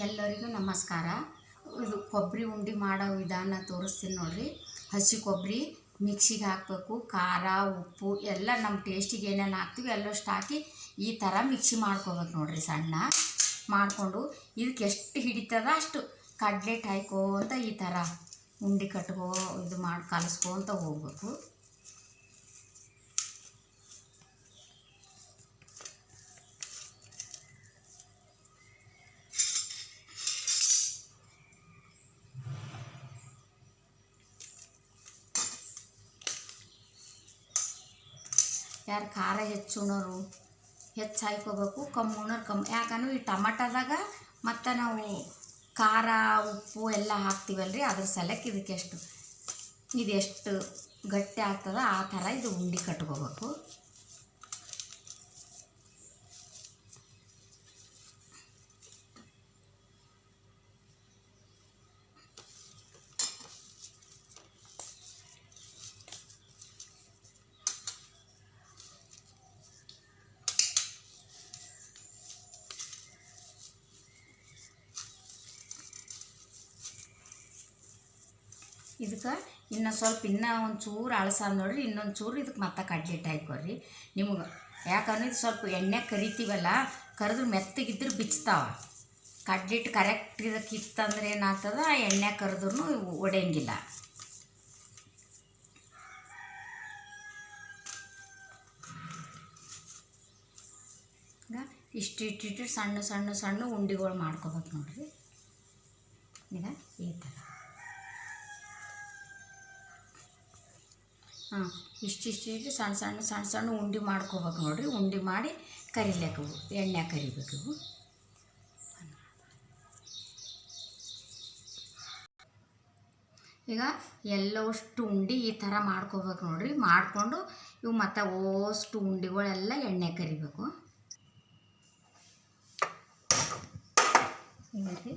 ಎಲ್ಲರಿಗೂ ನಮಸ್ಕಾರ. ಇದು ಕೊಬ್ಬರಿ ಉಂಡೆ ಮಾಡೋ ವಿಧಾನ ತೋರಿಸ್ತೀನಿ ನೋಡಿರಿ. ಹಸಿ ಕೊಬ್ಬರಿ ಮಿಕ್ಸಿಗೆ ಹಾಕಬೇಕು. ಖಾರ, ಉಪ್ಪು ಎಲ್ಲ ನಮ್ಮ ಟೇಸ್ಟಿಗೆ ಏನೇನು ಹಾಕ್ತೀವಿ ಎಲ್ಲಷ್ಟು ಹಾಕಿ ಈ ಥರ ಮಿಕ್ಸಿ ಮಾಡ್ಕೋಬೇಕು ನೋಡಿರಿ. ಸಣ್ಣ ಮಾಡಿಕೊಂಡು ಇದಕ್ಕೆ ಎಷ್ಟು ಹಿಡಿತದ ಅಷ್ಟು ಕಡ್ಲೆಟ್ ಹಾಯ್ಕೋಂತ ಈ ಥರ ಉಂಡೆ ಇದು ಮಾಡಿ ಕಲಿಸ್ಕೊಂತ ಹೋಗ್ಬೇಕು. ಯಾರು ಖಾರ ಹೆಚ್ಚು ಉಣ್ಣೋರು ಹೆಚ್ಚು ಹಾಯ್ಕೋಬೇಕು, ಕಮ್ಮಿ ಉಣ್ಣೋರು ಕಮ್ಮಿ. ಯಾಕಂದ್ರೆ ಈ ಟಮಾಟದಾಗ ಮತ್ತು ನಾವು ಖಾರ ಉಪ್ಪು ಎಲ್ಲ ಹಾಕ್ತೀವಲ್ರಿ, ಅದ್ರ ಸಲಕ್ಕೆ ಇದೆಷ್ಟು ಗಟ್ಟಿ ಆಗ್ತದೆ ಆ ಥರ ಇದು ಉಂಡೆ ಕಟ್ಕೋಬೇಕು. ಇದಕ್ಕೆ ಇನ್ನೂ ಒಂಚೂರು ಅಳಸಾದ ನೋಡ್ರಿ, ಇನ್ನೊಂದು ಚೂರು ಇದಕ್ಕೆ ಮತ್ತೆ ಕಡ್ಲೆಟ್ ಹಾಕೋರಿ ನಿಮ್ಗೆ. ಯಾಕಂದ್ರೆ ಇದು ಸ್ವಲ್ಪ ಎಣ್ಣೆ ಕರಿತೀವಲ್ಲ, ಕರೆದ್ರೆ ಮೆತ್ತಗಿದ್ರೆ ಬಿಚ್ತಾವೆ. ಕಡ್ಲೆಟ್ ಕರೆಕ್ಟ್ ಇದಕ್ಕೆ ಇತ್ತಂದ್ರೆ ಏನಾಗ್ತದೆ, ಆ ಎಣ್ಣೆ ಕರೆದ್ರೂ ಒಡೆಯಂಗಿಲ್ಲ. ಇಷ್ಟು ಸಣ್ಣ ಸಣ್ಣ ಸಣ್ಣ ಉಂಡೆಗಳು ಮಾಡ್ಕೋಬೇಕು ನೋಡ್ರಿ. ಈಗ ಈ ಥರ ಇಷ್ಟಿಷ್ಟು ಸಣ್ಣ ಸಣ್ಣ ಸಣ್ಣ ಸಣ್ಣ ಉಂಡೆ ಮಾಡ್ಕೋಬೇಕು ನೋಡಿರಿ. ಉಂಡೆ ಮಾಡಿ ಕರಿಲೇಕು, ಎಣ್ಣೆ ಕರಿಬೇಕು. ಈಗ ಎಲ್ಲವಷ್ಟು ಉಂಡೆ ಈ ಥರ ಮಾಡ್ಕೋಬೇಕು ನೋಡಿರಿ. ಮಾಡಿಕೊಂಡು ಇವು ಮತ್ತು ಓಷ್ಟು ಉಂಡೆಗಳೆಲ್ಲ ಎಣ್ಣೆ ಕರಿಬೇಕು. ಹೀಗೆ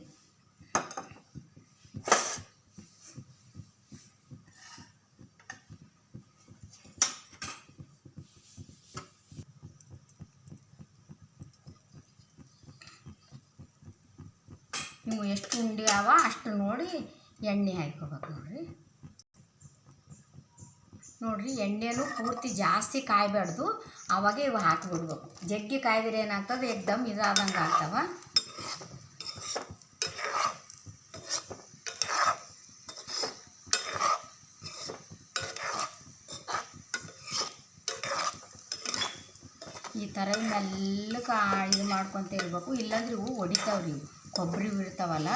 ನೀವು ಎಷ್ಟು ಉಂಡೆ ಅವ ಅಷ್ಟು ನೋಡಿ ಎಣ್ಣೆ ಹಾಕ್ಕೋಬೇಕು ನೋಡಿರಿ. ಎಣ್ಣೆನೂ ಪೂರ್ತಿ ಜಾಸ್ತಿ ಕಾಯಬಾರ್ದು, ಅವಾಗೆ ಇವು ಹಾಕಿಬಿಡ್ಬೇಕು. ಜಗ್ಗಿ ಕಾಯ್ದಿರೆ ಏನಾಗ್ತದೆ, ಏಕ್ದಮ್ ಇದಾದಂಗೆ ಆಗ್ತವೆ. ಈ ಥರ ಮೆಲ್ಲಕ್ಕೆ ಇದು ಮಾಡ್ಕೊತ ಇರಬೇಕು, ಇಲ್ಲಾಂದ್ರೆ ಇವು ಹೊಡಿತಾವ್ರಿ. ಇವು ಕೊಬ್ಬರಿ ಇರ್ತಾವಲ್ಲ,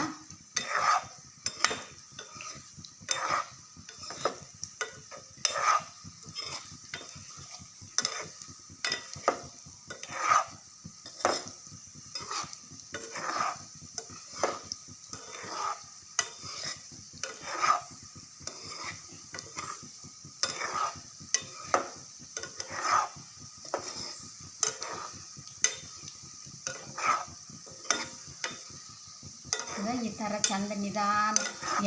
ಈ ಥರ ಚಂದ ನಿಧಾನ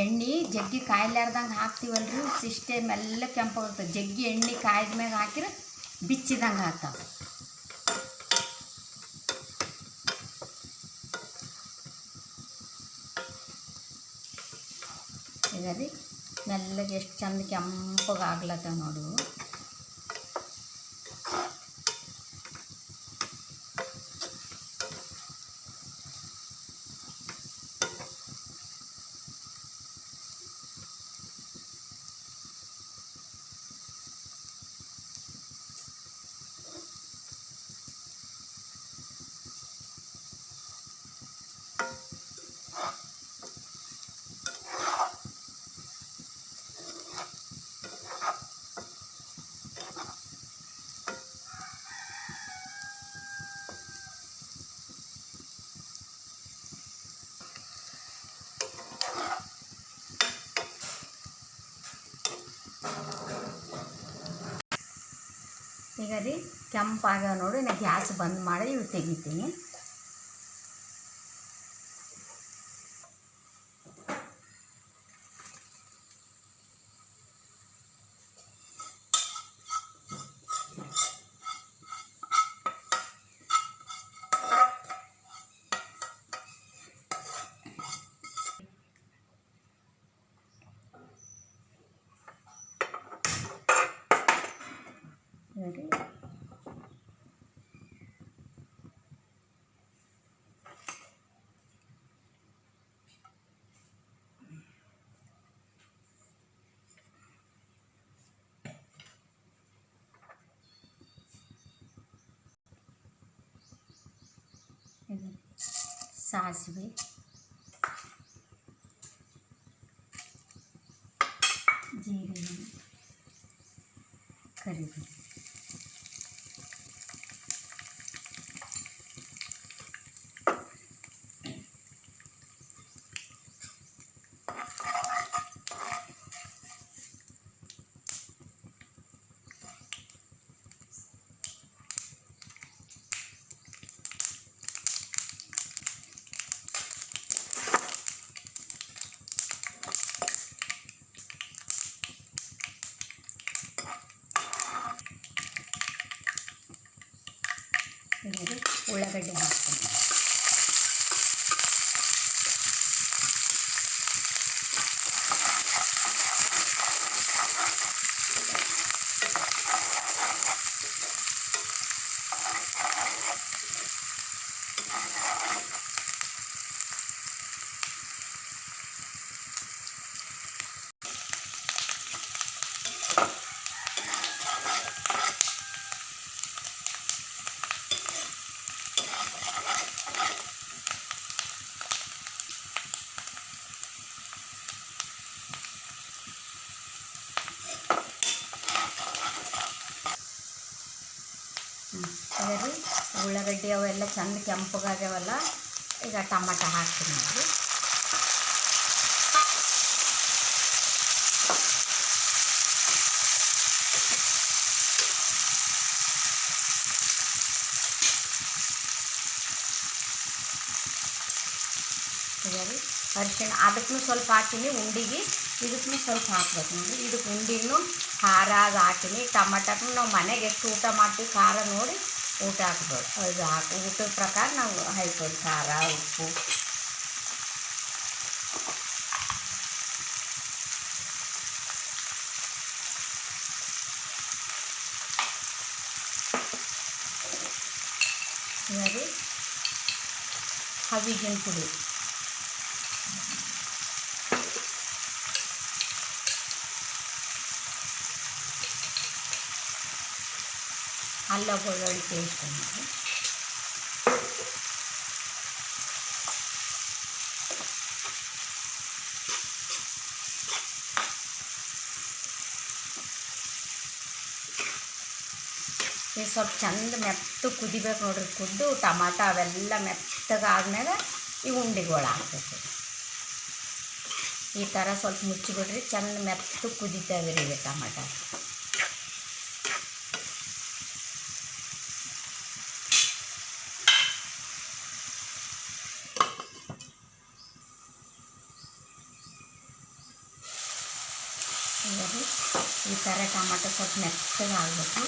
ಎಣ್ಣೆ ಜಗ್ಗಿ ಕಾಯ್ಲಾರ್ದಂಗೆ ಹಾಕ್ತೀವಲ್ರಿ, ಇಷ್ಟೇ ಮೆಲ್ಲ ಕೆಂಪಾಗುತ್ತೆ. ಜಗ್ಗಿ ಎಣ್ಣೆ ಕಾಯ್ದ ಮ್ಯಾಗ ಹಾಕಿದ್ರೆ ಬಿಚ್ಚಿದಂಗೆ ಆಗ್ತಾವೆ. ಈಗ ರೀ ಮೆಲ್ಲಗೆ ಎಷ್ಟು ಚಂದ ಕೆಂಪಗೆ ಆಗ್ಲತ್ತವ ನೋಡು. ಈಗ ರೀ ಕೆಂಪಾಗ ನೋಡಿ, ನಾನು ಗ್ಯಾಸ್ ಬಂದ್ ಮಾಡಿ ಇವು ತೆಗಿತೀನಿ. ನೋಡಿರಿ. ಸಾಸಿವೆ, ಜೀರಿಗೆ, ಕರಿಬೇವು. ಇದರಲ್ಲಿ ಉಳ್ಳಾಗಡ್ಡೆ ಹಾಕ್ತೀನಿ. ಅದರಲ್ಲಿ ಉಳ್ಳಾಗಡ್ಡಿ ಅವೆಲ್ಲ ಚೆಂದ ಕೆಂಪಗಾಗ್ಯಾವಲ್ಲ, ಈಗ ಟಮಾಟ ಹಾಕ್ತೀನಿ ನೋಡಿ. ಇದರಲ್ಲಿ ಅರಿಶಿಣ ಅದಕ್ಕೂ ಸ್ವಲ್ಪ ಹಾಕಿನಿ, ಉಂಡಿಗೆ ಇದಕ್ಕೂ ಸ್ವಲ್ಪ ಹಾಕ್ಬೇಕು ನೋಡಿ. ಇದಕ್ಕೆ ಉಂಡಿನೂ ಖಾರ ಅದು ಹಾಕಿನಿ. ಟಮಾಟಕ್ಕೂ ನಾವು ಮನೆಗೆ ಎಷ್ಟು ಊಟ ಮಾಡ್ತೀವಿ ಖಾರ ನೋಡಿ ಊಟ ಹಾಕ್ಬೋದು. ಇದು ಊಟದ ಪ್ರಕಾರ ನಾವು ಹಾಕ್ಬೋದು ಖಾರ, ಉಪ್ಪು. ಇದು ಹವಿಗಿನ ಪುಡಿ, ಅಲ್ಲ ಬೆಳ್ಳುಳ್ಳಿ ಪೇಸ್ಟ್ ಮಾಡಿ, ಇದು ಸ್ವಲ್ಪ ಚೆಂದ ಮೆತ್ತ ಕುದಿಬೇಕು ನೋಡ್ರಿ. ಕುದ್ದು ಟಮಾಟ ಅವೆಲ್ಲ ಮೆತ್ತಗಾದ್ಮೇಲೆ ಈ ಉಂಡೆಗಳು ಹಾಕ್ಬೇಕು. ಈ ಥರ ಸ್ವಲ್ಪ ಮುಚ್ಚಿಬಿಡ್ರಿ, ಚೆಂದ ಮೆತ್ತ ಕುದಿತಾವೆ ರೀ ಈಗ ಟಮಾಟ. ಈ ಥರ ಟಮಾಟೊ ಸ್ವಲ್ಪ ಮೆತ್ತಗೆ ಆಗಬೇಕು.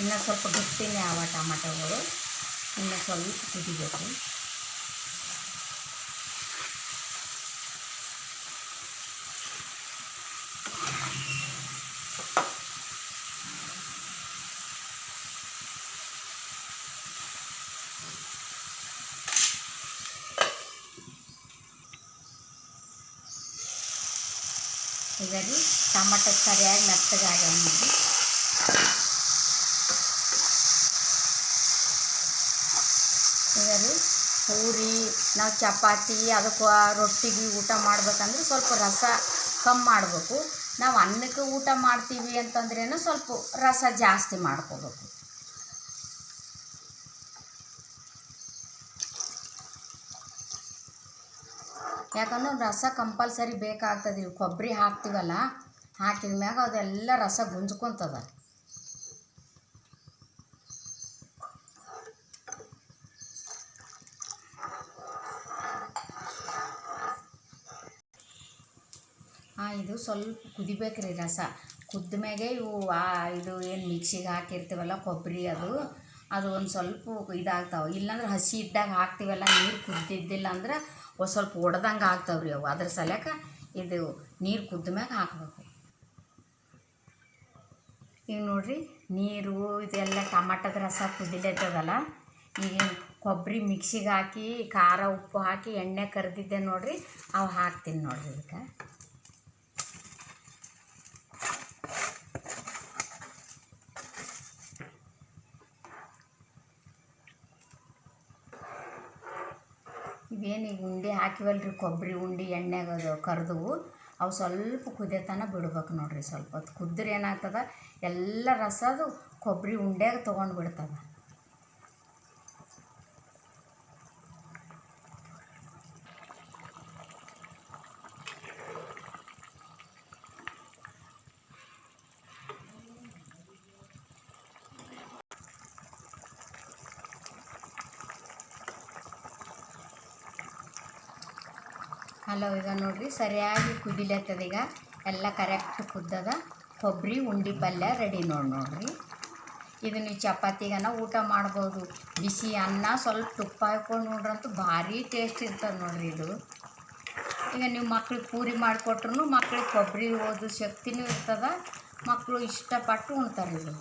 ಇನ್ನು ಸ್ವಲ್ಪ ಗಟ್ಟಿನೇ ಆವ ಟಮಾಟೊಗಳು, ಇನ್ನು ಸ್ವಲ್ಪ ಕುದಿಬೇಕು. ಇದರಲ್ಲಿ ಟಮಾಟೊ ಸರಿಯಾಗಿ ಮೆತ್ತಗಾಗ್ಯಾವ ನೋಡಿ. ಇದರಲ್ಲಿ ಪೂರಿ, ನಾವು ಚಪಾತಿ ಅದಕ್ಕೆ ರೊಟ್ಟಿಗೆ ಊಟ ಮಾಡ್ಬೇಕಂದ್ರೆ ಸ್ವಲ್ಪ ರಸ ಕಮ್ಮಿ ಮಾಡಬೇಕು. ನಾವು ಅನ್ನಕ್ಕೆ ಊಟ ಮಾಡ್ತೀವಿ ಅಂತಂದ್ರೇನು ಸ್ವಲ್ಪ ರಸ ಜಾಸ್ತಿ ಮಾಡ್ಕೋಬೇಕು. ಯಾಕಂದ್ರೆ ರಸ ಕಂಪಲ್ಸರಿ ಬೇಕಾಗ್ತದೆ. ಕೊಬ್ಬರಿ ಹಾಕ್ತೀವಲ್ಲ, ಹಾಕಿದ ಮ್ಯಾಗ ಅದೆಲ್ಲ ರಸ ಗುಂಜ್ಕೊತದ. ಇದು ಸ್ವಲ್ಪ ಕುದಿಬೇಕ್ರಿ ರಸ. ಕುದ್ದ ಮ್ಯಾಗೆ ಇದು ಏನು ಮಿಕ್ಸಿಗೆ ಹಾಕಿರ್ತೀವಲ್ಲ ಕೊಬ್ಬರಿ, ಅದು ಒಂದು ಸ್ವಲ್ಪ ಇದಾಗ್ತಾವೆ. ಇಲ್ಲಾಂದ್ರೆ ಹಸಿ ಇದ್ದಾಗ ಹಾಕ್ತೀವಲ್ಲ, ನೀರು ಕುದ್ದಿದ್ದಿಲ್ಲ ಅಂದ್ರೆ ಒಂದು ಸ್ವಲ್ಪ ಒಡೆದಂಗೆ ಆಗ್ತಾವೆ ರೀ ಅವು. ಅದ್ರ ಸಲಕ ಇದು ನೀರು ಕುದ್ದ ಮ್ಯಾಗ ಹಾಕಬೇಕು. ಈಗ ನೋಡಿರಿ ನೀರು ಇದೆಲ್ಲ ಟಮಾಟದ ರಸ ಕುದಿಲತ್ತದಲ್ಲ, ಈಗ ಕೊಬ್ಬರಿ ಮಿಕ್ಸಿಗೆ ಹಾಕಿ ಖಾರ ಉಪ್ಪು ಹಾಕಿ ಎಣ್ಣೆ ಕರೆದಿದ್ದೆ ನೋಡಿರಿ, ಅವು ಹಾಕ್ತೀನಿ ನೋಡಿರಿ ಇದಕ್ಕೆ. ಇವೇನು ಈಗ ಉಂಡೆ ಹಾಕಿವಲ್ರಿ ಕೊಬ್ಬರಿ ಉಂಡೆ ಎಣ್ಣೆಗೆ ಕರೆದವು, ಅವು ಸ್ವಲ್ಪ ಕುದಿಯತನ ಬಿಡ್ಬೇಕು ನೋಡಿರಿ. ಸ್ವಲ್ಪ ಹೊತ್ತು ಕುದ್ರೆ ಏನಾಗ್ತದ ಎಲ್ಲ ರಸ ಅದು ಕೊಬ್ಬರಿ ಉಂಡೆಗೆ ತೊಗೊಂಡು ಬಿಡ್ತದೆ. ಹಲೋ, ಈಗ ನೋಡಿರಿ ಸರಿಯಾಗಿ ಕುದಿಲತ್ತದ. ಈಗ ಎಲ್ಲ ಕರೆಕ್ಟ್ ಕುದ್ದದ. ಕೊಬ್ಬರಿ ಉಂಡೆ ಪಲ್ಯ ರೆಡಿ ನೋಡ್ರಿ. ಇದು ನೀವು ಚಪಾತಿಗನ ಊಟ ಮಾಡ್ಬೋದು. ಬಿಸಿ ಅನ್ನ ಸ್ವಲ್ಪ ತುಪ್ಪ ಹಾಕ್ಕೊಂಡು ನೋಡ್ರಂತೂ ಭಾರಿ ಟೇಸ್ಟ್ ಇರ್ತದೆ ನೋಡಿರಿ ಇದು. ಈಗ ನೀವು ಮಕ್ಳಿಗೆ ಪೂರಿ ಮಾಡಿಕೊಟ್ರು ಮಕ್ಳಿಗೆ ಕೊಬ್ಬರಿ ಓದು ಶಕ್ತಿನೂ ಇರ್ತದೆ, ಮಕ್ಕಳು ಇಷ್ಟಪಟ್ಟು ಉಣ್ತಾರೆ ಇದು.